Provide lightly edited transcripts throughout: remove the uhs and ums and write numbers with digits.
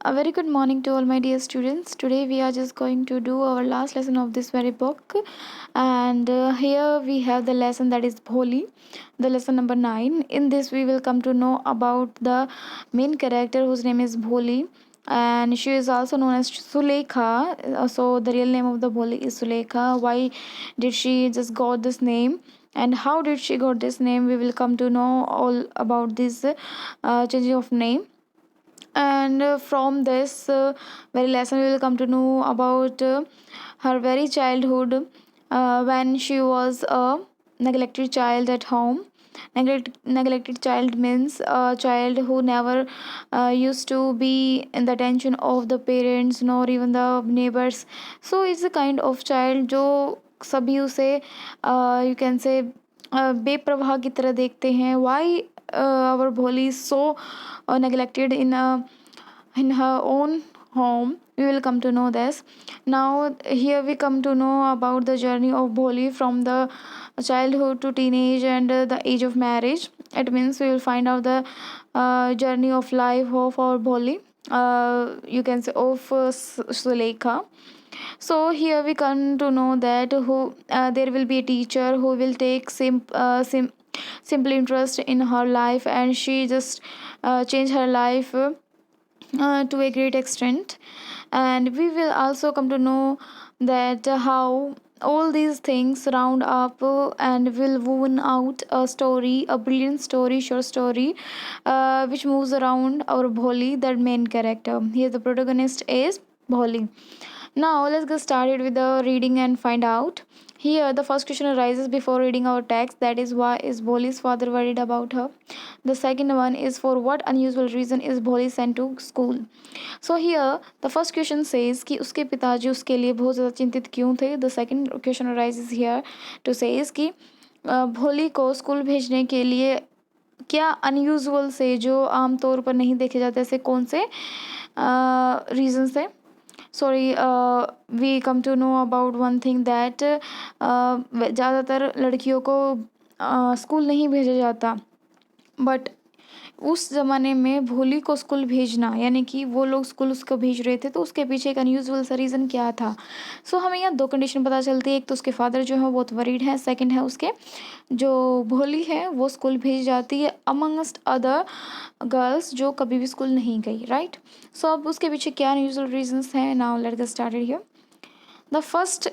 A very good morning to all my dear students. Today we are just going to do our last lesson of this very book, and here we have the lesson that is Bholi, the lesson number 9. In this, we will come to know about the main character whose name is Bholi, and she is also known as Sulekha. So, the real name of the Bholi is Sulekha. Why did she just got this name? And how did she got this name? We will come to know all about this changing of name, and from this very lesson we will come to know about her very childhood, when she was a neglected child at home. Neglected child means a child who never used to be in the attention of the parents nor even the neighbors. So it's a kind of child जो सभी उसे you can से बेप्रवाह की तरह देखते हैं. Why our Bholi is so neglected in her own home? We will come to know this. Now here we come to know about the journey of Bholi from the childhood to teenage and the age of marriage. It means we will find out the journey of life of our Bholi, you can say of Sulekha. So here we come to know that who there will be a teacher who will take simple interest in her life, and she just change her life to a great extent. And we will also come to know that how all these things round up and will woven out a story, a brilliant story, short story, which moves around our Bholi, that main character. Here the protagonist is Bholi. Now let's get started with the reading and find out. Here the first question arises before reading our text, that is, why is Bholi's father worried about her? The second one is, for what unusual reason is Bholi sent to school? So here the first question says कि उसके पिताजी उसके लिए बहुत ज़्यादा चिंतित क्यों थे. The second question arises here to says कि भोली को स्कूल भेजने के लिए क्या अनयूजुअल से, जो आम तौर पर नहीं देखे जाते, ऐसे कौन से रीजन थे. Sorry, we come to know about one thing that ज़्यादातर लड़कियों को स्कूल नहीं भेजा जाता, बट उस ज़माने में भोली को स्कूल भेजना, यानी कि वो लोग स्कूल उसको भेज रहे थे, तो उसके पीछे एक अनयूजुअल सा रीज़न क्या था. सो हमें यहाँ दो कंडीशन पता चलती है. एक तो उसके फादर जो है बहुत वरीड है, सेकंड है उसके जो भोली है वो स्कूल भेज जाती है अमंगस्ट अदर गर्ल्स जो कभी भी स्कूल नहीं गई, राइट. सो अब उसके पीछे क्या अनयूजुअल रीजंस हैं. Now let's get started here.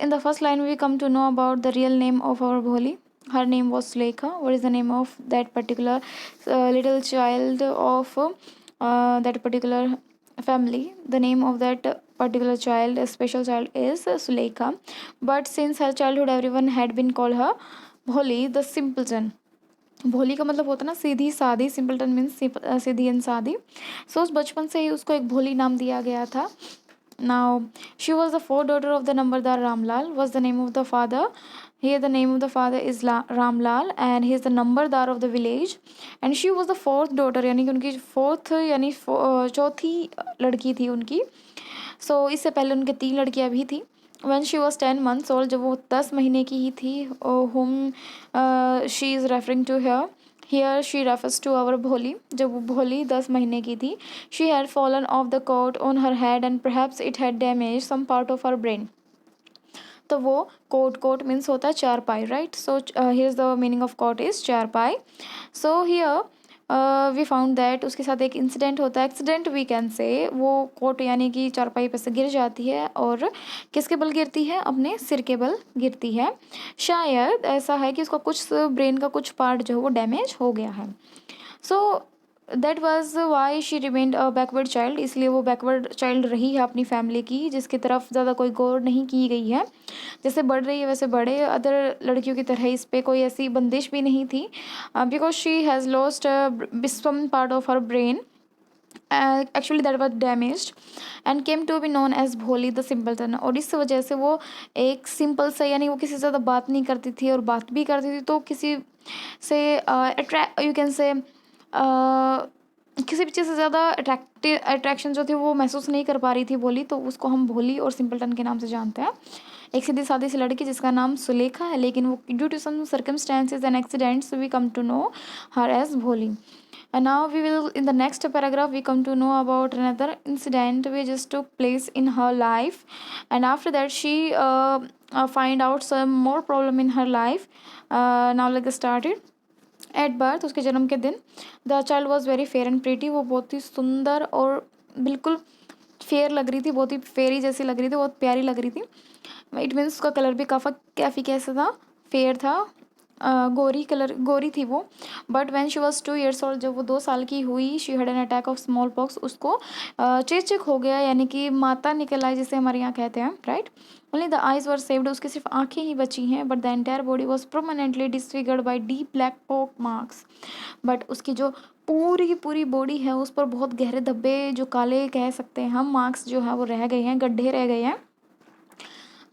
In the first line we come to know about the real name of our Bholi. Her name was Sulekha. What is the name of that particular little child of that particular family? The name of that particular child, a special child, is Sulekha. But since her childhood, everyone had been called her Bholi, the simpleton. भोली का मतलब होता है ना सीधी सादी. Simpleton means Sidhi and सादी. सो उस बचपन से ही उसको एक भोली नाम दिया गया था. Now, she was the fourth daughter of the Nambardar Ramlal. Was the name of the father? Here, the name of the father is Ramlal, and he is the Nambardar of the village. And she was the fourth daughter, यानी कि उनकी fourth यानी चौथी लड़की थी उनकी. So इससे पहले उनके 3 लड़कियां भी थी. When she was 10 months old, जब वो 10 महीने की ही थी, whom she is referring to here. Here she refers to our Bholi. जब वो भोली 10 महीने की थी, she had fallen off the cot on her head and perhaps it had damaged some part of her brain. तो वो coat means होता है चारपाई, right. So here is the meaning of cot is charpai. So here we found that उसके साथ एक incident होता है. एक्सीडेंट वी कैन से, वो कोट यानी कि चारपाई पे से गिर जाती है, और किसके बल गिरती है? अपने सिर के बल गिरती है. शायद ऐसा है कि उसका कुछ ब्रेन का कुछ पार्ट जो है वो डैमेज हो गया है. So that was why she remained a backward child. इसलिए वो बैकवर्ड चाइल्ड रही है अपनी फैमिली की, जिसकी तरफ ज़्यादा कोई गौर नहीं की गई है. जैसे बढ़ रही है वैसे बढ़े, अदर लड़कियों की तरह इस पर कोई ऐसी बंदिश भी नहीं थी. Because she has lost some part of her brain, actually that was damaged, and came to be known as Bholi the simpleton. और इस वजह से वो एक सिंपल सा, यानी वो किसी से ज़्यादा बात नहीं करती थी, और बात भी करती थी तो किसी से अट्रैक्ट, यू कैन से किसी भी चीज़ से ज़्यादा अट्रैक्शन जो थी वो महसूस नहीं कर पा रही थी भोली, तो उसको हम भोली और सिंपलटन के नाम से जानते हैं। एक सीधी सादी सी लड़की जिसका नाम सुलेखा है, लेकिन वो due to some circumstances and accidents we come to know her as Bholi. And now we will, in the next paragraph, we come to know about another incident which just took place in her life, and after that she find out some more problem in her life. Now let's get started. At birth, उसके जन्म के दिन, the child was very fair and pretty. वो बहुत ही सुंदर और बिल्कुल fair लग रही थी, बहुत ही फेरी जैसी लग रही थी, बहुत प्यारी लग रही थी. इट मीन्स उसका कलर भी काफ़ी कैसा था, फेयर था. गोरी थी वो. But when she was 2 years old, जब वो 2 साल की हुई, she had an attack of small pox. उसको चेचक हो गया, यानी कि माता निकल आई जिसे हमारे यहाँ कहते हैं, right. Only the eyes were saved, उसकी सिर्फ आंखें ही बची हैं. But the entire body was permanently disfigured by deep black pock marks. But उसकी जो पूरी की पूरी बॉडी है उस पर बहुत गहरे धब्बे, जो काले कह सकते हैं हम, मार्क्स जो है वो रह गए हैं, गड्ढे रह गए हैं.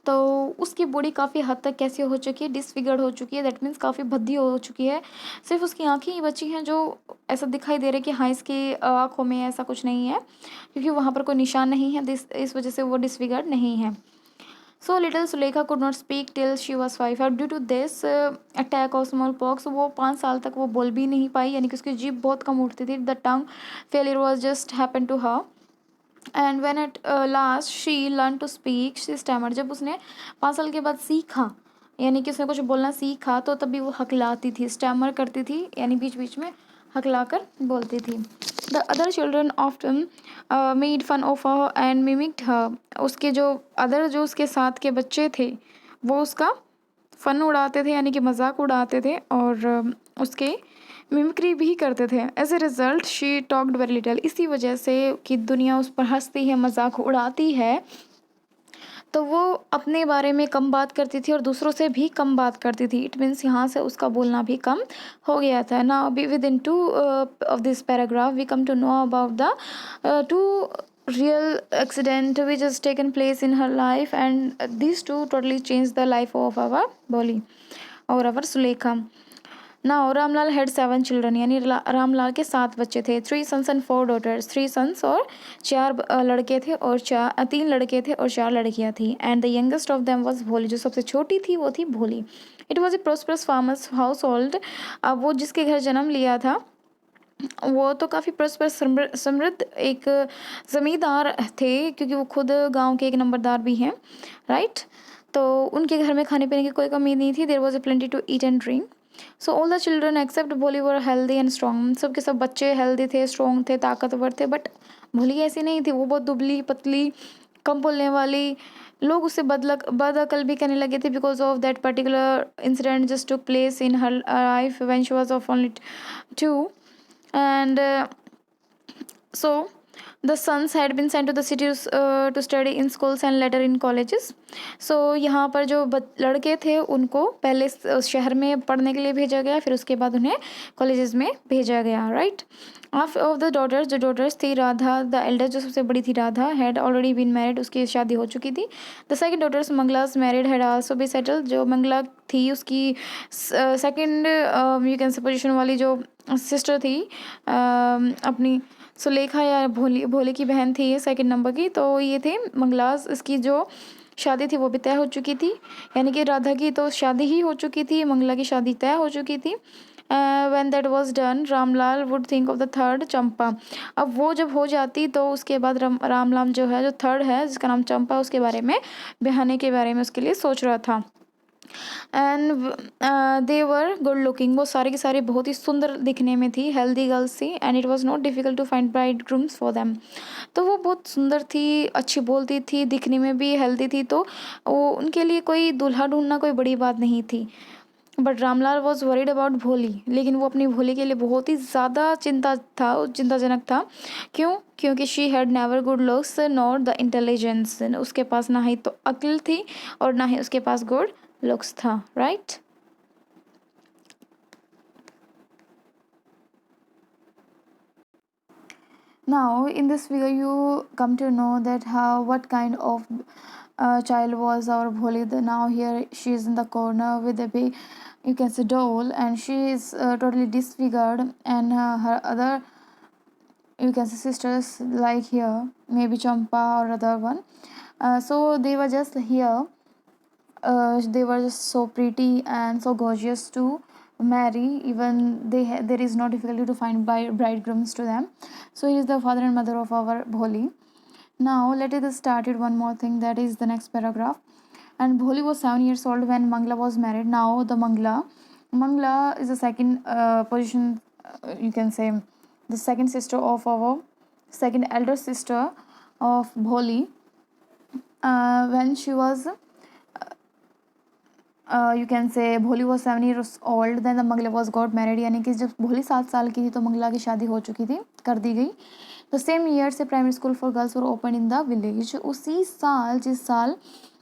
तो उसकी बॉडी काफ़ी हद तक कैसी हो चुकी है, डिसफिगर्ड हो चुकी है. दैट मीन्स काफ़ी भद्दी हो चुकी है. सिर्फ उसकी आंखें ही बची हैं, जो ऐसा दिखाई दे रहा है कि हाँ, इसकी आँखों में ऐसा कुछ नहीं है, क्योंकि वहाँ पर कोई निशान नहीं है. इस वजह से वो डिसफिगर्ड नहीं है. So little Sulekha could not speak till she was 5. अब due to this attack of smallpox, वो 5 साल तक वो बोल भी नहीं पाई, यानी कि उसकी जीभ बहुत कम उठती थी. The tongue failure was just happen to her. And when at last she learn to speak, she stammer. जब उसने 5 साल के बाद सीखा, यानी कि उसने कुछ बोलना सीखा, तो तभी वो हकलाती थी, स्टैमर करती थी, यानी बीच बीच में हकला कर बोलती थी. The other children often made fun of her and mimicked her. उसके जो उसके साथ के बच्चे थे, वो उसका फ़न उड़ाते थे, यानी कि मजाक उड़ाते थे, और उसके मिमिक्री भी करते थे. As a result she talked very little. इसी वजह से कि दुनिया उस पर हंसती है, मजाक उड़ाती है, तो वो अपने बारे में कम बात करती थी और दूसरों से भी कम बात करती थी. इट मीन्स यहाँ से उसका बोलना भी कम हो गया था. ना अभी within two of this paragraph we come to know about the two real accident which has taken place in her life, and these two totally changed the life of our Boli or our Sulekha. Now Ramlal had 7 children, यानी रामलाल के 7 बच्चे थे. 3 sons and 4 daughters. 3 sons और 4 लड़के थे, और 3 लड़के थे और 4 लड़कियां थी. And the youngest of them was भोली. जो सबसे छोटी थी वो थी भोली. It was a prosperous farmers house hold. अब वो जिसके घर जन्म लिया था, वो तो काफ़ी प्रोस्परस समृद्ध एक ज़मींदार थे, क्योंकि वो खुद गांव के एक नंबरदार भी हैं, राइट. तो उनके घर में खाने पीने की कोई कमी नहीं थी. There was a plenty to eat and drink. So all the children except Bholi were healthy and strong. सब के सब बच्चे हेल्दी थे, स्ट्रॉन्ग थे, ताकतवर थे. बट भोली ऐसी नहीं थी. वो बहुत दुबली पतली, कम बोलने वाली. लोग उससे बदअकल भी करने लगे थे, because of that particular incident just took place in her life when she was of only 2. And so the sons had been sent to the cities to study in schools and later in colleges. So यहाँ पर जो लड़के थे उनको पहले शहर में पढ़ने के लिए भेजा गया, फिर उसके बाद उन्हें कॉलेजेस में भेजा गया, राइट. ऑफ द डॉटर्स, जो डॉटर्स थी, राधा द एल्डर, जो सबसे बड़ी थी Radha, had already been married, उसकी शादी हो चुकी थी. The second daughters Mangala's married had also be settled. जो मंगला थी उसकी second you can say position वाली जो सिस्टर थी, अपनी सुलेखा या भोले की बहन थी ये सेकंड नंबर की, तो ये थे मंगलास. इसकी जो शादी थी वो भी तय हो चुकी थी, यानी कि राधा की तो शादी ही हो चुकी थी, मंगला की शादी तय हो चुकी थी. When that was done Ramlal would think of the third Champa. अब वो जब हो जाती तो उसके बाद रामलाल जो है, जो थर्ड है जिसका नाम चंपा, उसके बारे में, बहाने के बारे में उसके लिए सोच रहा था. And they were good looking. वो सारी की सारी बहुत ही सुंदर दिखने में थी, हेल्दी गर्ल्स थी. And it was not difficult to find bridegrooms for them. तो वो बहुत सुंदर थी, अच्छी बोलती थी, दिखने में भी हेल्दी थी, तो वो उनके लिए कोई दूल्हा ढूंढना कोई बड़ी बात नहीं थी. But Ramlal was worried about भोली. लेकिन वो अपनी भोली के लिए बहुत ही ज़्यादा चिंताजनक था. क्यों? क्योंकि she had never good looks nor the intelligence. उसके पास ना ही तो अक्ल थी और ना ही उसके पास गुड लुक्स था, right. Now in this video you come to know that how what kind of child was our Bholi. Now here she is in the corner with a big, you can say, doll, and she is totally disfigured, and her other you can say sisters like here, maybe Champa or other one. So they were just here. They were just so pretty and so gorgeous to marry. Even there is no difficulty to find bridegrooms to them. So he is the father and mother of our Bholi. Now let us start it one more thing, that is the next paragraph. And Bholi was 7 years old when Mangla was married. Now the Mangla is the second position, you can say the second sister of our second elder sister of Bholi. When she was you can say Bholi was 7 years old then the Mangala was got married, यानी कि जब भोली 7 साल की थी तो मंगला की शादी हो चुकी थी, कर दी गई. द सेम ईयर से primary school for girls were open in the village. उसी साल जिस साल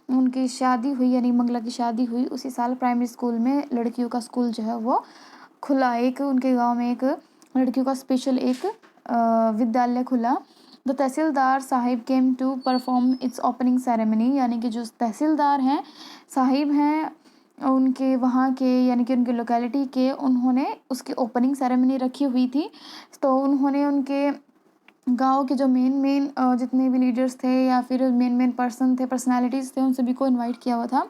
उनकी शादी हुई यानी मंगला की शादी हुई उसी साल प्राइमरी स्कूल में लड़कियों का स्कूल जो है वो खुला. एक उनके गांव में एक लड़कियों का स्पेशल एक विद्यालय खुला. The tehsildar sahib came to perform its opening ceremony, यानी कि जो तहसीलदार हैं साहिब हैं उनके वहाँ के यानी कि उनके लोकेलिटी के, उन्होंने उसकी ओपनिंग सेरेमनी रखी हुई थी. तो उन्होंने उनके गांव के जो मेन जितने भी लीडर्स थे या फिर मेन पर्सन थे, पर्सनालिटीज़ थे, उन सभी को इनवाइट किया हुआ था.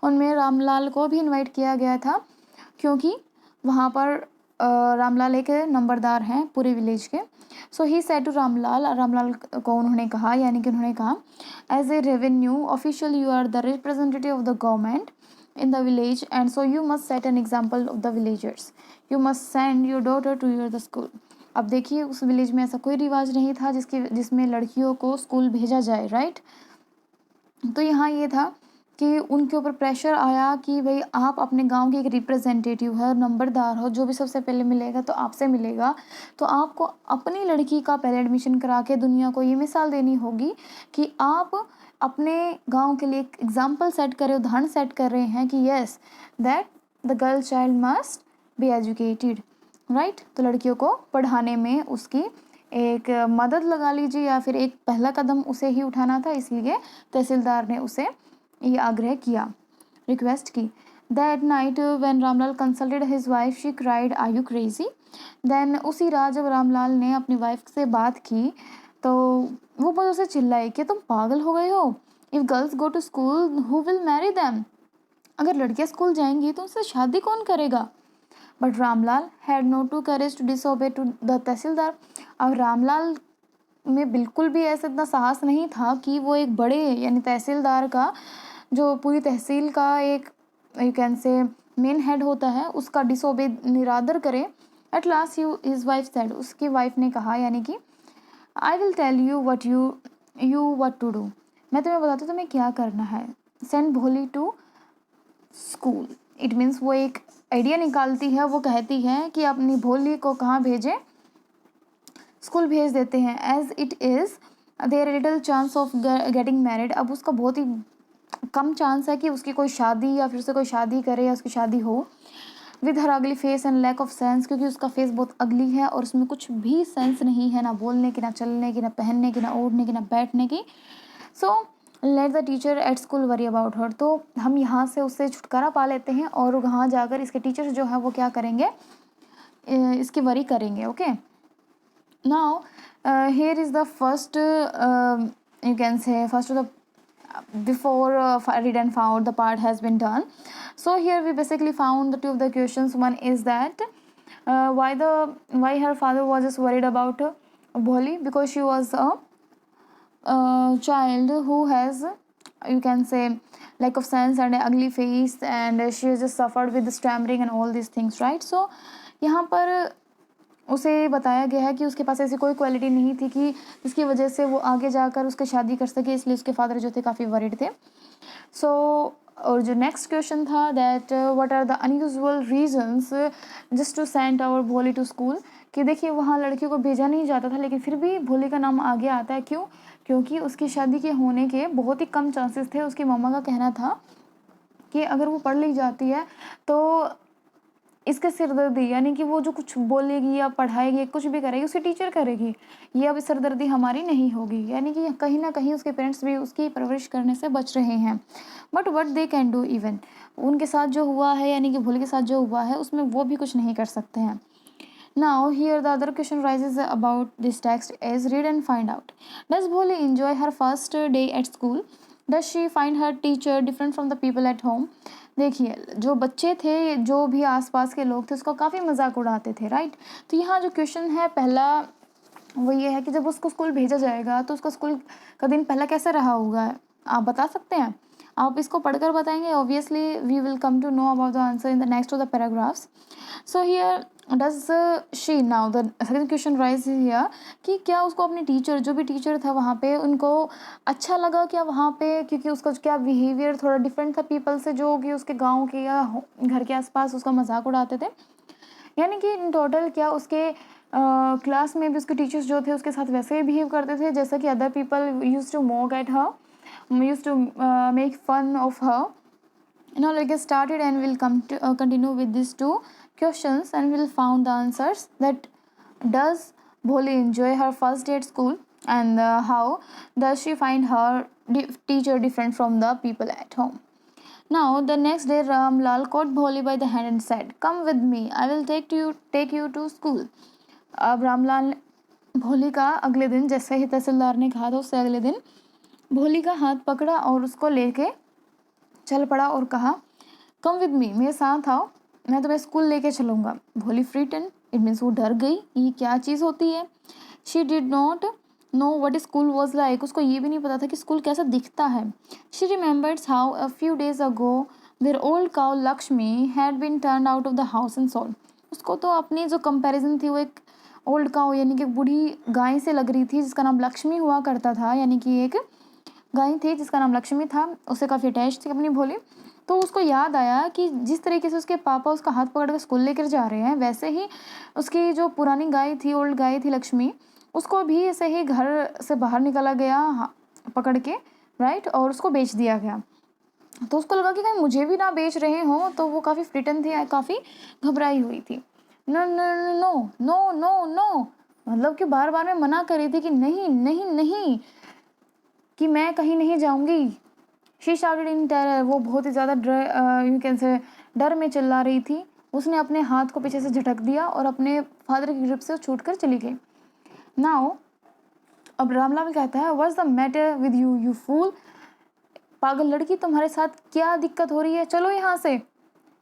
उनमें रामलाल को भी इनवाइट किया गया था क्योंकि वहाँ पर रामलाल एक नंबरदार हैं पूरे विलेज के. So he said to Ramlal को उन्होंने कहा, यानी कि उन्होंने कहा, as a revenue official you are the representative of the government in the village and so you must set an example of the villagers. You must send your daughter to your the school. अब देखिए उस village में ऐसा कोई रिवाज नहीं था जिसमें लड़कियों को स्कूल भेजा जाए, राइट. तो यहाँ ये था कि उनके ऊपर प्रेशर आया कि भाई आप अपने गांव के एक रिप्रेजेंटेटिव है, नंबरदार हो, जो भी सबसे पहले मिलेगा तो आपसे मिलेगा, तो आपको अपनी लड़की का पहले एडमिशन करा के दुनिया को ये मिसाल देनी होगी कि आप अपने गांव के लिए एक एग्जाम्पल सेट कर रहे, उदाहरण सेट कर रहे हैं कि yes that the girl child must be educated, right. तो लड़कियों को पढ़ाने में उसकी एक मदद लगा लीजिए या फिर एक पहला कदम उसे ही उठाना था, इसलिए तहसीलदार ने उसे ये आग्रह किया, रिक्वेस्ट की. That night when Ramlal consulted his wife she cried are you crazy. Then उसी रात जब रामलाल ने अपनी वाइफ से बात की तो वो बहुत उसे चिल्लाई कि तुम पागल हो गए हो. If girls go to school who will marry them. अगर लड़कियां स्कूल जाएंगी तो उनसे शादी कौन करेगा. But Ramlal had no to courage to disobey to the tahsildar. अब रामलाल में बिल्कुल भी ऐसा इतना साहस नहीं था कि वो एक बड़े यानी तहसीलदार का, जो पूरी तहसील का एक you can say main head होता है, उसका डिसओबे निरादर करे. At last his wife said, उसकी वाइफ ने कहा, यानी कि I will tell you what to do. मैं तुम्हें बताती हूँ तुम्हें क्या करना है. सेंड भोली टू स्कूल. इट मीन्स वो एक आइडिया निकालती है, वो कहती है कि अपनी भोली को कहाँ भेजें, स्कूल भेज देते हैं. As it is there little chance of getting married. अब उसका बहुत ही कम चांस है कि उसकी कोई शादी या फिर से कोई शादी करे या उसकी शादी हो. With her ugly face and lack of sense, क्योंकि उसका फेस बहुत अगली है और उसमें कुछ भी सेंस नहीं है, ना बोलने की, ना चलने की, ना पहनने की, ना ओढ़ने की, ना बैठने की. So let the teacher at school worry about her. तो हम यहाँ से उससे छुटकारा पा लेते हैं और वहाँ जाकर इसके टीचर्स जो है वो क्या करेंगे, इसकी वरी करेंगे. Okay. Now here is the first you can say first of the before read and found the part has been done. So here we basically found the two of the questions. One is that why her father was just worried about Bholi, because she was a child who has you can say lack of sense and ugly face and she has just suffered with stammering and all these things, right. So यहाँ पर उसे बताया गया है कि उसके पास ऐसी कोई क्वालिटी नहीं थी कि जिसकी वजह से वो आगे जाकर उसकी शादी कर सके, इसलिए उसके फादर जो थे काफ़ी वरीड थे. सो और जो नेक्स्ट क्वेश्चन था that what are the unusual reasons just to send our Bholi to school, कि देखिए वहाँ लड़कियों को भेजा नहीं जाता था लेकिन फिर भी भोली का नाम आगे आता है. क्यों? क्योंकि उसकी शादी के होने के बहुत ही कम चांसेस थे. उसकी मम्मा का कहना था कि अगर वो पढ़ लिख जाती है तो इसके सिरदर्दी यानी कि वो जो कुछ बोलेगी या पढ़ाएगी कुछ भी करेगी उसे टीचर करेगी, ये अब सिरदर्दी हमारी नहीं होगी. यानी कि कहीं ना कहीं उसके पेरेंट्स भी उसकी परवरिश करने से बच रहे हैं. But what they can do, even उनके साथ जो हुआ है यानी कि भोली के साथ जो हुआ है उसमें वो भी कुछ नहीं कर सकते हैं. Now, here the other question rises about this text is read and find out. Does Bholi enjoy her first day at school? Does she find her teacher different from the people at home? देखिए, जो बच्चे थे, जो भी आसपास के लोग थे, उसको काफ़ी मजाक उड़ाते थे, राइट। तो यहाँ जो क्वेश्चन है पहला, वो ये है कि जब उसको स्कूल भेजा जाएगा तो उसका स्कूल का दिन पहला कैसा रहा होगा, आप बता सकते हैं? आप इसको पढ़कर बताएंगे? Obviously we will come to know about the answer in the next of the paragraphs. So here does she, now the second question rise here कि क्या उसको अपने टीचर, जो भी टीचर था वहाँ पे, उनको अच्छा लगा क्या वहाँ पे, क्योंकि उसका क्या बिहेवियर थोड़ा डिफरेंट था पीपल से जो कि उसके गांव के या घर के आसपास उसका मजाक उड़ाते थे। यानी कि इन टोटल क्या उसके क्लास में भी उसके टीचर्स जो थे उसके साथ वैसे ही बिहेव करते थे जैसा कि other people use to mock at her, use to make fun of her. Now let's get started and we'll come to continue with these two questions and we'll found the answers. That does Bholi enjoy her first day at school, and how does she find her teacher different from the people at home? Now the next day Ram Lal caught Bholi by the hand and said, "Come with me. I will take you to school." अब रामलाल ने भोली का अगले दिन, जैसे ही तहसीलदार ने कहा था उससे अगले दिन, भोली का हाथ पकड़ा और उसको लेके चल पड़ा और कहा, कम विद मी, मेरे साथ आओ, मैं तुम्हें स्कूल लेके चलूँगा. भोली फ्रीटन, इट मीन्स वो डर गई, ये क्या चीज़ होती है. She did not know what school was like, उसको ये भी नहीं पता था कि स्कूल कैसा दिखता है. She remembers how a few days ago there old cow Lakshmi had been turn out of the house and sold. उसको तो अपनी जो कंपैरिजन थी वो एक ओल्ड काउ यानी कि बूढ़ी गाय से लग रही थी जिसका नाम लक्ष्मी हुआ करता था, यानी कि एक गाय थी जिसका नाम लक्ष्मी था, उससे काफ़ी अटैच थी अपनी भोली. तो उसको याद आया कि जिस तरीके से उसके पापा उसका हाथ पकड़ कर स्कूल लेकर जा रहे हैं वैसे ही उसकी जो पुरानी गाय थी, ओल्ड गाय थी लक्ष्मी, उसको भी ऐसे ही घर से बाहर निकाला गया पकड़ के, राइट, और उसको बेच दिया गया. तो उसको लगा कि कहीं मुझे भी ना बेच रहे हो, तो वो काफ़ी फ्रिटन थी, काफ़ी घबराई हुई थी. No no no no no no, मतलब कि बार बार मैं मना कर रही थी कि नहीं नहीं नहीं, कि मैं कहीं नहीं जाऊंगी. शी शाउटेड इन टेरर, वो बहुत ही ज़्यादा यू कैन से डर में चिल्ला रही थी. उसने अपने हाथ को पीछे से झटक दिया और अपने फादर की ग्रिप से छूट कर चली गई. नाउ अब रामलाल कहता है, what's the matter with you you fool, पागल लड़की, तुम्हारे साथ क्या दिक्कत हो रही है, चलो यहाँ से.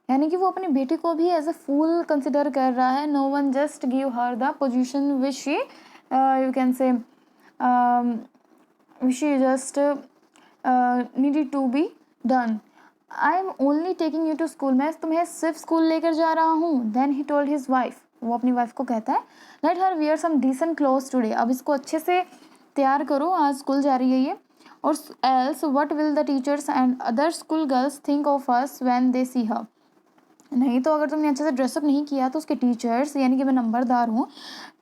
यानी कि वो अपनी बेटी को भी एज अ फूल कंसिडर कर रहा है. No one just give her the position which she you can say she just needed to be done. I am only taking you to school, मैं तुम्हें सिर्फ स्कूल लेकर जा रहा हूँ. Then he told his wife, वो अपनी wife को कहता है, let her wear some decent clothes today, अब इसको अच्छे से तैयार करो, आज स्कूल जा रही है ये. और else what will the teachers and other school girls think of us when they see her, नहीं तो अगर तुमने अच्छे से ड्रेसअप नहीं किया तो उसके टीचर्स, यानी कि मैं नंबरदार हूँ,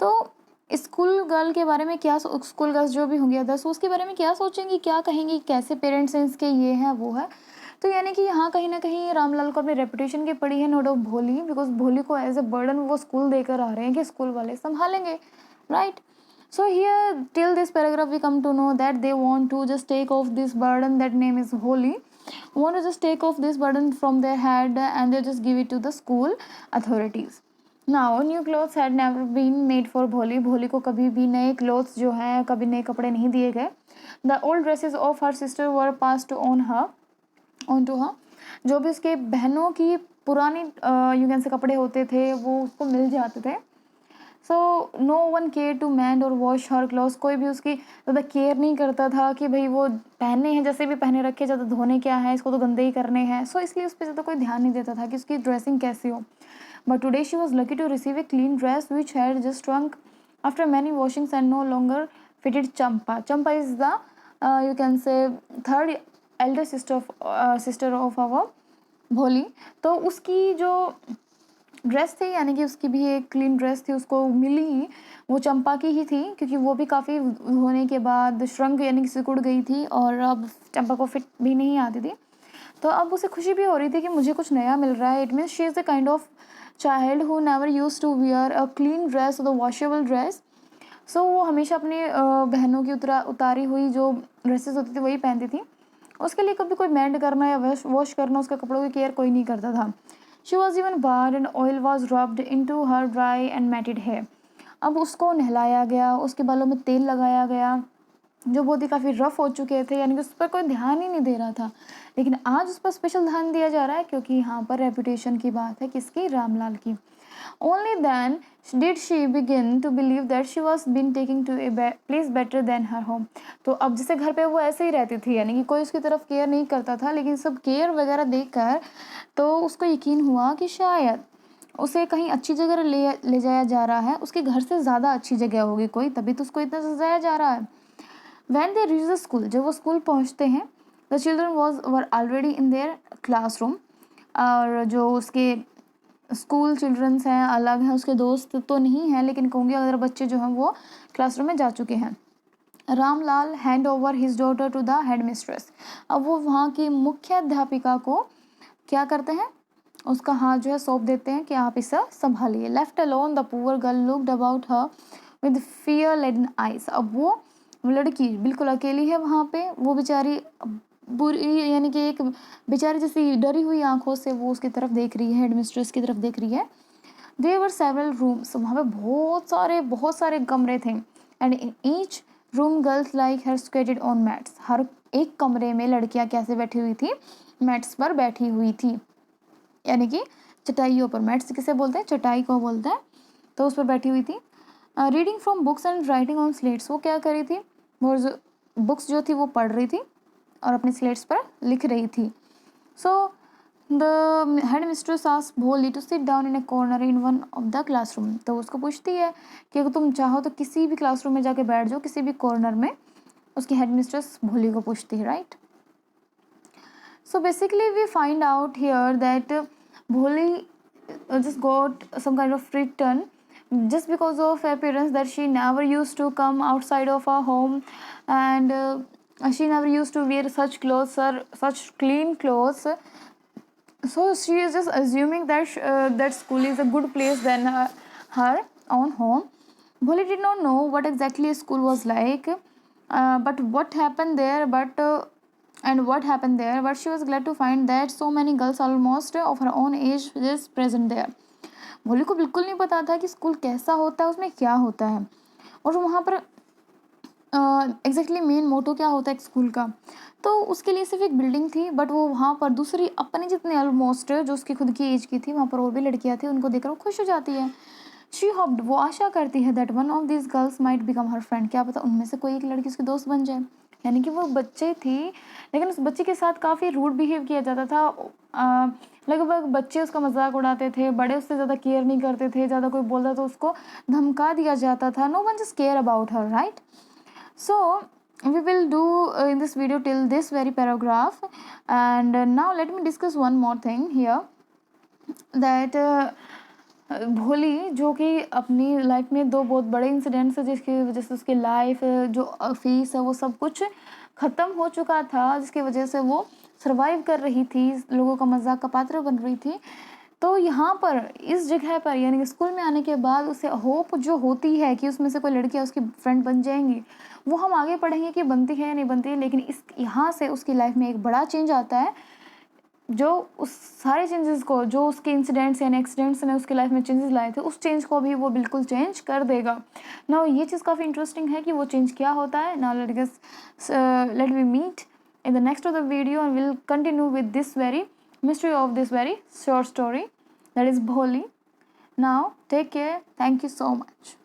तो स्कूल गर्ल के बारे में क्या, स्कूल गर्ल्स जो भी होंगी अदर्स, उसके बारे में क्या सोचेंगी, क्या कहेंगी, कैसे पेरेंट्स हैं इसके, ये है वो है. तो यानी कि यहाँ कहीं ना कहीं रामलाल को अपनी रेपुटेशन की पड़ी है, नो डाउट भोली, बिकॉज भोली को एज ए बर्डन वो स्कूल देकर आ रहे हैं कि स्कूल वाले संभालेंगे, right. So here till this paragraph we come to know that they want to just take off this burden, that name is Holi, want to just take off this burden from their head and they just give it to the school authorities. Now new clothes had never been made for Bholi. भोली को कभी भी नए clothes जो हैं, कभी नए कपड़े नहीं दिए गए. The old dresses of her sister were passed on to her. जो भी उसके बहनों की पुरानी यू कैन से कपड़े होते थे वो उसको मिल जाते थे. So no one care to mend or wash her clothes, कोई भी उसकी ज़्यादा केयर नहीं करता था कि भाई वो पहने हैं जैसे भी पहने रखे, ज़्यादा धोने क्या है, इसको तो गंदे ही करने हैं. सो इसलिए उस पर ज़्यादा कोई ध्यान नहीं देता था कि उसकी ड्रेसिंग कैसी हो. But today she was lucky to receive a clean dress which had just trunk after many washings and no longer fitted. Champa, Champa is the you can say third elder sister of our Bholi. तो उसकी जो dress थी, यानी कि उसकी भी एक clean dress थी, उसको मिली, वो चंपा की ही थी, क्योंकि वो भी काफ़ी धोने के बाद श्रंक यानी कि सिकुड़ गई थी और अब चंपा को फिट भी नहीं आती थी. तो अब उसे खुशी भी हो रही थी कि मुझे कुछ नया मिल रहा है. It means she is the kind of child who never use to wear a clean dress or the washable dress. So वो हमेशा अपनी बहनों की उतारी हुई जो ड्रेसेस होती थी वही पहनती थी. उसके लिए कभी कोई मेंड करना या वॉश करना, उसके कपड़ों की केयर कोई नहीं करता था. She was even bathed and oil was rubbed into her dry and matted hair. अब उसको नहलाया गया, उसके बालों में तेल लगाया गया जो बहुत ही काफ़ी रफ़ हो चुके थे, यानी कि उस पर कोई ध्यान ही नहीं दे रहा था। लेकिन आज उस पर स्पेशल ध्यान दिया जा रहा है क्योंकि यहाँ पर रेपुटेशन की बात है, किसकी, रामलाल की। Only then did she begin to believe that she was been taking to a place better than her home. तो अब जैसे घर पे वो ऐसे ही रहती थी, यानी कि कोई उसकी तरफ केयर नहीं करता था, लेकिन सब केयर वगैरह देखकर तो उसको यकीन हुआ कि शायद उसे कहीं अच्छी जगह ले जाया जा रहा है, उसके घर से ज़्यादा अच्छी जगह होगी कोई, तभी तो उसको इतना सजाया जा रहा है। When they reach the school, जब वो स्कूल पहुँचते हैं, the children were already in their classroom। और जो उसके स्कूल चिल्ड्रंस हैं अलग हैं, उसके दोस्त तो नहीं हैं, लेकिन कहूँगी अगर बच्चे जो हैं वो क्लासरूम में जा चुके हैं। Ramlal hand over his daughter to the head mistress. अब वो वहाँ की मुख्य अध्यापिका को क्या करते हैं, उसका हाथ जो है सौंप देते हैं कि आप इसे संभालिए। Left alone the poor girl looked about her with fear laden eyes. अब वो लड़की बिल्कुल अकेली है वहाँ पे, वो बेचारी बुरी, यानी कि एक बेचारी जैसी डरी हुई आंखों से वो उसकी तरफ देख रही है, हेड मिस्ट्रेस की तरफ देख रही है। देयर वर सेवरल रूम्स, वहाँ पे बहुत सारे कमरे थे। And in each room girls like her squatted on mats. हर एक कमरे में लड़कियाँ कैसे बैठी हुई थी, मैट्स पर बैठी हुई थी, यानी कि चटाइयों पर। मैट्स किसे बोलते हैं, चटाई को बोलते हैं। तो उस पर बैठी हुई थी। Reading from books and writing on slates, वो क्या कर रही थी, वो बुक्स जो थी वो पढ़ रही थी और अपने स्लेट्स पर लिख रही थी। So the head mistress asked Bholi to sit down in a corner in one of the classroom. तो उसको पूछती है कि अगर तुम चाहो तो किसी भी क्लासरूम में जाके बैठ जाओ, किसी भी कॉर्नर में। उसकी हेड मिस्ट्रेस भोली को पूछती है, right. So basically we find out here that Bholi just got some kind of return just because of appearance, that she never used to come outside of her home, and she never used to wear such clothes or such clean clothes. So she is just assuming that that school is a good place than her own home. Bholi did not know what exactly a school was like, but what happened there, but she was glad to find that so many girls almost of her own age is present there. भोली को बिल्कुल नहीं पता था कि school कैसा होता है, उसमें क्या होता है, और वहाँ पर एग्जैक्टली मेन मोटो क्या होता है एक स्कूल का। तो उसके लिए सिर्फ एक बिल्डिंग थी, बट वो वहाँ पर दूसरी अपने जितने ऑलमोस्ट जो उसकी खुद की एज की थी, वहाँ पर और भी लड़कियाँ थी, उनको देखकर वो खुश हो जाती है। शी होप्ड, वो आशा करती है, that one of this girls might become her friend, क्या पता उनमें से कोई एक लड़की उसकी दोस्त बन जाए। यानी कि वो बच्चे थी, लेकिन उस बच्चे के साथ काफ़ी रूड बिहेव किया जाता था। लगभग बच्चे उसका मजाक उड़ाते थे, बड़े उससे ज़्यादा केयर नहीं करते थे, ज़्यादा कोई बोलता तो उसको धमका दिया जाता था। No one just care about her, right. So we will do in this video till this very paragraph, and now let me discuss one more thing here, that भोली जो कि अपनी लाइफ में दो बहुत बड़े इंसिडेंट्स है जिसकी वजह से उसकी लाइफ जो फीस है वो सब कुछ ख़त्म हो चुका था, जिसकी वजह से वो सर्वाइव कर रही थी, लोगों का मजाक का पात्र बन रही थी। तो यहाँ पर इस जगह पर यानी कि स्कूल में आने के बाद उसे होप जो होती है कि उसमें से कोई लड़कियाँ उसकी फ्रेंड बन जाएंगी, वो हम आगे पढ़ेंगे कि बनती है या नहीं बनती है। लेकिन इस यहाँ से उसकी लाइफ में एक बड़ा चेंज आता है, जो उस सारे चेंजेस को, जो उसके इंसिडेंट्स यानी एक्सीडेंट्स ने उसकी लाइफ में चेंजेस लाए थे, उस चेंज को भी वो बिल्कुल चेंज कर देगा। ना ये चीज़ काफ़ी इंटरेस्टिंग है कि वो चेंज क्या होता है। ना let we meet in the next of the video, and we'll continue with this very mystery of this very short story, that is Bholi. Now take care, thank you so much.